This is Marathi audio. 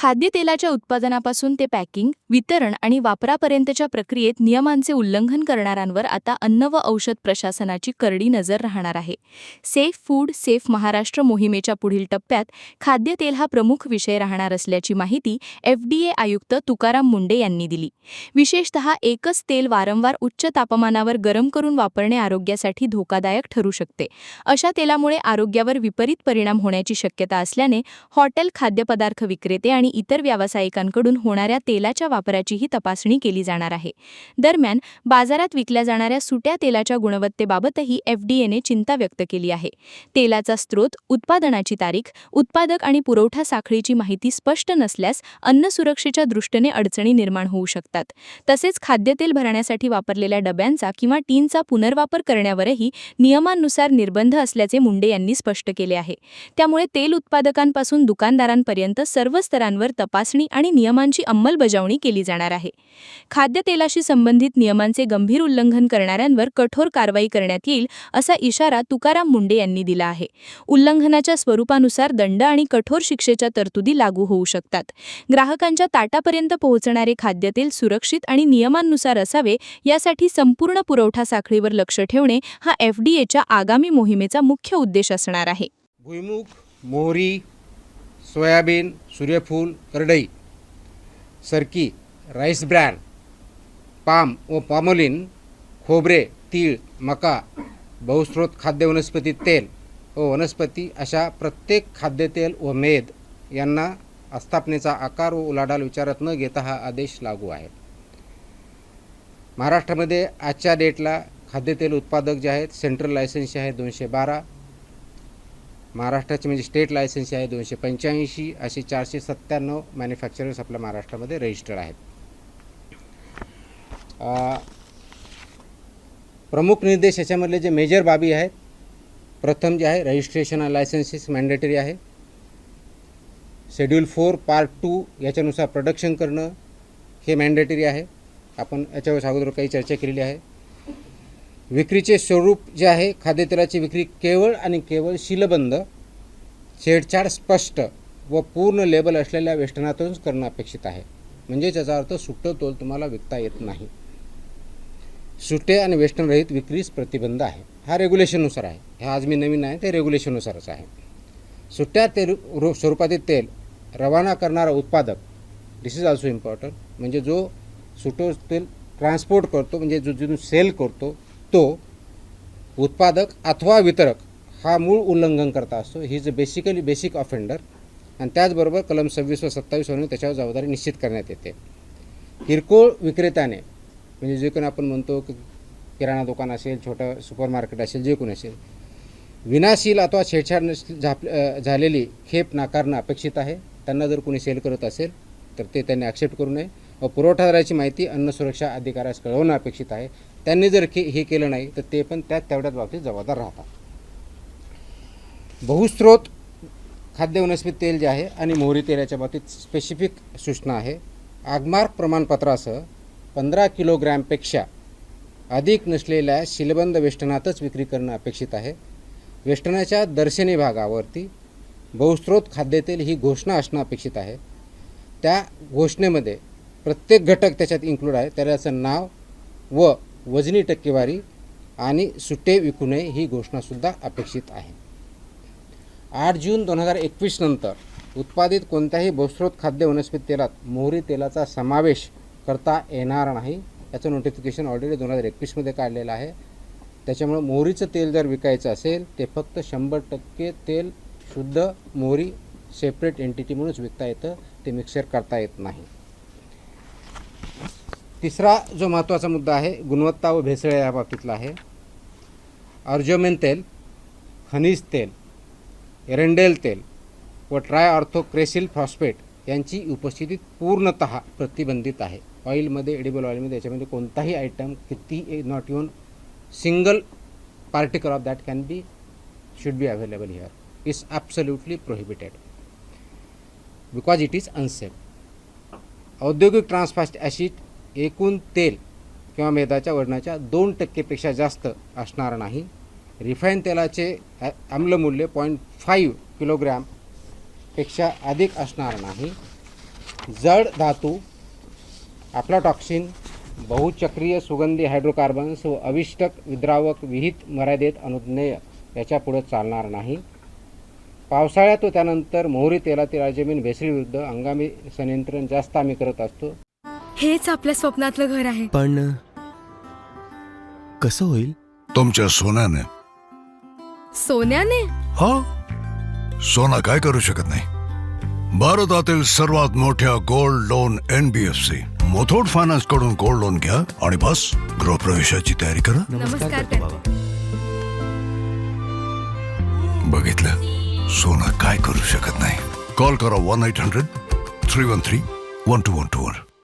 खाद्यतेलाच्या उत्पादनापासून ते पॅकिंग, वितरण आणि वापरापर्यंतच्या प्रक्रियेत नियमांचे उल्लंघन करणाऱ्यांवर आता अन्न व औषध प्रशासनाची करडी नजर राहणार आहे. सेफ फूड सेफ महाराष्ट्र मोहिमेच्या पुढील टप्प्यात खाद्यतेल हा प्रमुख विषय राहणार असल्याची माहिती FDA आयुक्त तुकाराम मुंढे यांनी दिली. विशेषतः एकच तेल वारंवार उच्च तापमानावर गरम करून वापरणे आरोग्यासाठी धोकादायक ठरू शकते. अशा तेलामुळे आरोग्यावर विपरीत परिणाम होण्याची शक्यता असल्याने हॉटेल, खाद्यपदार्थ विक्रेते आणि इतर व्यावसायिकांकडून होणाऱ्या तेलाच्या वापराचीही तपासणी केली जाणार आहे. दरम्यान, बाजारात विकल्या जाणाऱ्या सुट्या तेलाच्या गुणवत्तेबाबतही FDAने चिंता व्यक्त केली आहे. तेलाचा स्रोत, उत्पादनाची तारीख, उत्पादक आणि पुरवठा साखळीची माहिती स्पष्ट नसल्यास अन्न सुरक्षेच्या दृष्टीने अडचणी निर्माण होऊ शकतात. तसेच खाद्यतेल भरण्यासाठी वापरलेल्या डब्यांचा किंवा टीनचा पुनर्वापर करण्यावरही नियमांनुसार निर्बंध असल्याचे मुंडे यांनी स्पष्ट केले आहे. त्यामुळे तेल उत्पादकांपासून दुकानदारांपर्यंत सर्व स्तरांवर तपासणी आणि नियमांची अंमलबजावणी केली जाणार आहे. खाद्यतेलाशी संबंधित नियमांचे गंभीर उल्लंघन करणाऱ्यांवर कठोर कारवाई करण्यात येईल असा इशारा तुकाराम मुंढे यांनी दिला आहे. उल्लंघनाच्या स्वरूपानुसार दंड आणि कठोर शिक्षेच्या तरतुदी लागू होऊ शकतात. ग्राहकांच्या ताटापर्यंत पोहोचणारे खाद्यतेल सुरक्षित आणि नियमांनुसार असावे यासाठी संपूर्ण पुरवठा साखळीवर लक्ष ठेवणे हा FDAच्या आगामी मोहिमेचा मुख्य उद्देश असणार आहे. भुईमुग, मोहरी, सोयाबीन, सूर्यफूल, करडई, सरकी, राईस ब्रॅन, पाम व पॉमोलिन, खोबरे, तीळ, मका, बहुस्रोत खाद्य वनस्पती तेल व वनस्पती अशा प्रत्येक खाद्यतेल व मेद यांना आस्थापनेचा आकार व उलाढाल विचारात न घेता हा आदेश लागू आहे. महाराष्ट्रामध्ये आजच्या डेटला खाद्यतेल उत्पादक जे आहेत सेंट्रल लायसन्स आहे 212, महाराष्ट्राचे म्हणजे स्टेट लायसन्स आहे 285, असे 497 मॅन्युफॅक्चरर्स आपल्या महाराष्ट्रामध्ये रजिस्टर्ड आहेत. प्रमुख निर्देश याच्यामधले जे मेजर बाबी आहेत, प्रथम जे आहे रजिस्ट्रेशन आणि लायसन्सेस मॅन्डेटरी आहे. शेड्यूल 4 पार्ट 2 याच्यानुसार प्रोडक्शन करणं हे मॅन्डेटरी आहे. आपण याच्यावर अगोदर काही चर्चा केलेली आहे. विक्रीचे स्वरूप जे आहे, खाद्यतेलाची विक्री केवळ आणि केवळ सीलबंद, छेडछाड स्पष्ट व पूर्ण लेबल असलेल्या वेष्टनातूनच करणं अपेक्षित आहे. म्हणजे त्याचा अर्थ सुट्टं तोल तुम्हाला विकता येत नाही. सुटे आणि वेष्टनरहित विक्रीस प्रतिबंध आहे. हा रेग्युलेशननुसार आहे. हा आज मी नवीन आहे ते रेग्युलेशननुसारच आहे. सुट्या तेल स्वरूपातील तेल रवाना करणारा उत्पादक, दिस इज ऑल्सो इम्पॉर्टंट, म्हणजे जो सुटं तेल ट्रान्सपोर्ट करतो म्हणजे जो जिथून सेल करतो तो उत्पादक अथवा वितरक हा मूळ उल्लंघन करता असतो. He is a basic offender. आणि त्याचबरोबर कलम 26 व 27 वरून त्याच्यावर जबाबदारी निश्चित करण्यात येते. किरकोळ विक्रेत्याने म्हणजे जे कोणी आपण म्हणतो की किराणा दुकान असेल, छोटं सुपर मार्केट असेल, जे कोणी असेल, विनाशील अथवा छेडछाड झालेली खेप नाकारणं अपेक्षित आहे. त्यांना जर कोणी सेल करत असेल तर ते त्यांनी ॲक्सेप्ट करू नये व पुरवठादाराची माहिती अन्न सुरक्षा अधिकाऱ्यास कळवणं अपेक्षित आहे. त्यांनी जर हे केलं नाही तर ते पण तेवढ्याच बाबतीत जबाबदार राहतात. बहुस्रोत खाद्य वनस्पती तेल जे आहे आणि मोहरी तेलाच्या बाबतीत स्पेसिफिक सूचना आहे. आगमार्क प्रमाणपत्रासह 15 किलोग्रॅमपेक्षा अधिक नसलेल्या सीलबंद वेष्टनातच विक्री करणं अपेक्षित आहे. वेष्टनाच्या दर्शनी भागावरती बहुस्रोत खाद्यतेल ही घोषणा असणं अपेक्षित आहे. त्या घोषणेमध्ये प्रत्येक घटक त्याच्यात इन्क्लूड आहे. त्याचं नाव व वजनी टक्केवारी आणि सुटे विकू नये ही घोषणासुद्धा अपेक्षित आहे. 8 जून 2021 नंतर उत्पादित कोणत्याही बहुस्रोत खाद्य वनस्पती तेलात मोहरी तेलाचा समावेश करता येणार नाही. याचं नोटिफिकेशन ऑलरेडी 2021 काढलेलं आहे. त्याच्यामुळे मोहरीचं तेल जर विकायचं असेल ते फक्त 100% तेल शुद्ध मोहरी सेपरेट एंटिटी म्हणूनच विकता येतं. ते मिक्सर करता येत नाही. तिसरा जो महत्त्वाचा मुद्दा आहे गुणवत्ता व भेसळ या बाबतीतला आहे. अर्जोमेन तेल, खनिज तेल, एरंडेल तेल व ट्रायऑर्थोक्रेसिल फॉस्फेट यांची उपस्थिती पूर्णतः प्रतिबंधित आहे. ऑइलमध्ये, एडिबल ऑइलमध्ये याच्यामध्ये कोणताही आयटम किती not even single particle of that can be should be available here. It's absolutely prohibited because it is unsafe. औद्योगिक ट्रान्सफॅट ॲसिड एकूण तेल किंवा मेदाच्या वजनाच्या 2% जास्त असणार नाही. रिफाईन तेलाचे आम्लमूल्य 0.5 किलोग्रॅमपेक्षा अधिक असणार नाही. जड धातू, अफ्लाटॉक्सिन, बहुचक्रीय सुगंधी हायड्रोकार्बन्स व अविष्टक विद्रावक विहित मर्यादेत अनुज्ञेय याच्या पुढे चालणार नाही. पावसाळ्यात व त्यानंतर मोहरी तेलातील आर्जेमिन भेसळीविरुद्ध हंगामी संनियंत्रण जास्त आम्ही करत असतो. हेच आपल्या स्वप्नातलं घर आहे. पण कसं होईल? तुमच्या सोन्याने. सोन्याने? हा, सोना काय करू शकत नाही. भारतातील सर्वात मोठ्या gold loan NBFC Muthoot finance कडून गोल्ड लोन घ्या आणि बस गृहप्रवेशाची तयारी करा. नमस्कार करतो बाबा. बघितलं, सोनं काय करू शकत नाही. कॉल करा 1-800-313-1212.